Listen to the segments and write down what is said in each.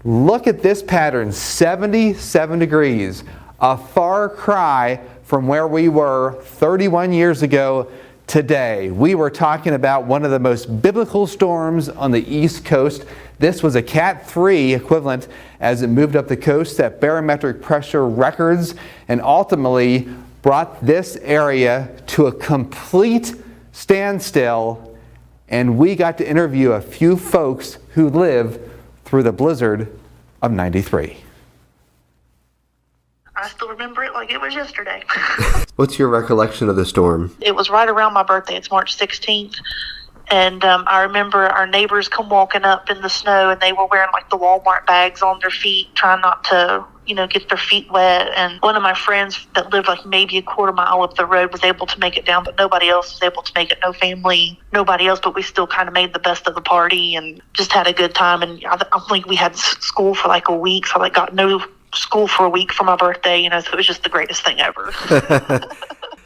Look at this pattern, 77 degrees, a far cry from where we were 31 years ago today. We were talking about one of the most biblical storms on the East Coast. This was a Cat 3 equivalent as it moved up the coast, set barometric pressure records, and ultimately brought this area to a complete standstill. And we got to interview a few folks who lived through the blizzard of 93. I still remember it like it was yesterday. What's your recollection of the storm? It was right around my birthday. It's March 16th. And I remember our neighbors come walking up in the snow, and they were wearing like the Walmart bags on their feet, trying not to, get their feet wet. And one of my friends that lived like maybe a quarter mile up the road was able to make it down, but nobody else was able to make it. No family, nobody else, but we still kind of made the best of the party and just had a good time. And I think we had school for like a week, so I got no school for a week for my birthday, so it was just the greatest thing ever.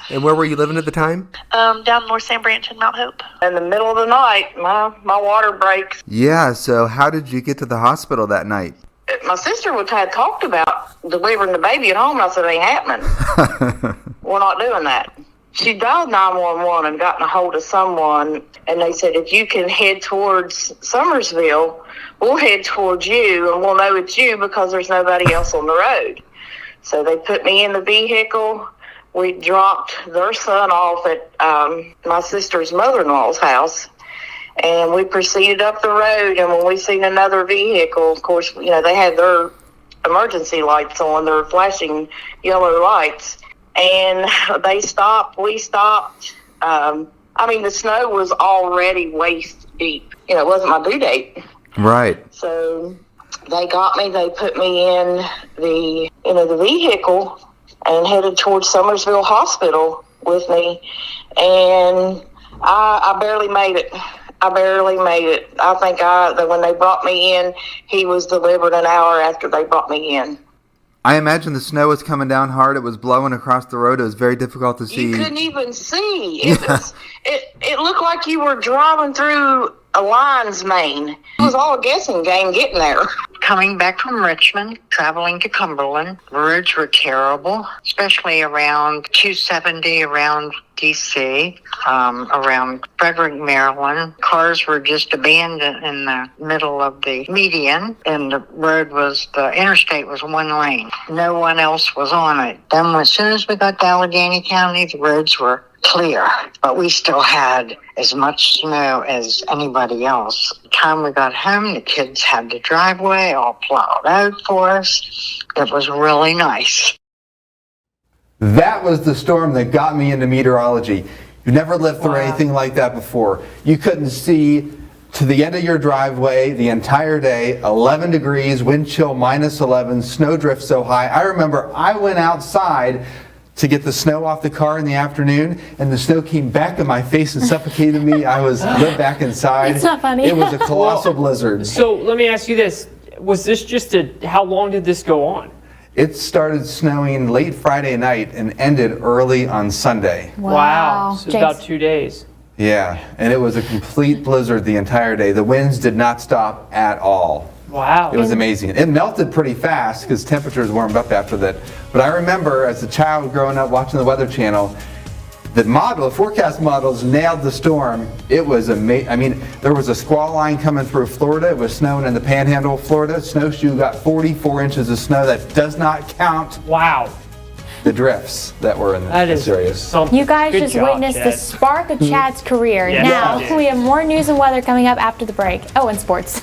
And where were you living at the time? Down North San Branch in Mount Hope. In the middle of the night, my water breaks. Yeah, so how did you get to the hospital that night? My sister had talked about delivering the baby at home, and I said, it ain't happening. We're not doing that. She dialed 911 and gotten a hold of someone, and they said, if you can head towards Summersville, we'll head towards you, and we'll know it's you because there's nobody else on the road. So they put me in the vehicle. We dropped their son off at my sister's mother-in-law's house, and we proceeded up the road. And when we seen another vehicle, of course, they had their emergency lights on, their flashing yellow lights, and they stopped. We stopped. The snow was already waist deep. It wasn't my due date. Right. So they got me. They put me in the vehicle and headed towards Summersville Hospital with me, and I barely made it. I think that when they brought me in, he was delivered an hour after they brought me in. I imagine the snow was coming down hard. It was blowing across the road. It was very difficult to see. You couldn't even see. It looked like you were driving through a lion's mane. It was all a guessing game getting there. Coming back from Richmond, traveling to Cumberland, roads were terrible, especially around 270 around D.C., around Frederick, Maryland. Cars were just abandoned in the middle of the median, and the interstate was one lane. No one else was on it. Then as soon as we got to Allegheny County, the roads were clear, but we still had as much snow as anybody else. By the time we got home, the kids had the driveway all plowed out for us. It was really nice. That was the storm that got me into meteorology. You never lived through anything like that before. You couldn't see to the end of your driveway the entire day, 11 degrees, wind chill minus 11, snowdrift so high. I remember I went outside to get the snow off the car in the afternoon, and the snow came back in my face and suffocated me. I lived back inside. It's not funny. It was a colossal blizzard. So let me ask you this. Was this just how long did this go on? It started snowing late Friday night and ended early on Sunday. Wow. So it's about 2 days. Yeah, and it was a complete blizzard the entire day. The winds did not stop at all. Wow. It was amazing. It melted pretty fast because temperatures warmed up after that. But I remember as a child growing up watching the Weather Channel, the forecast models nailed the storm. It was amazing. There was a squall line coming through Florida. It was snowing in the panhandle of Florida. Snowshoe got 44 inches of snow. That does not count the drifts that were in this area. You guys just witnessed the spark of Chad's career. Yes, now we have more news and weather coming up after the break. Oh, and sports.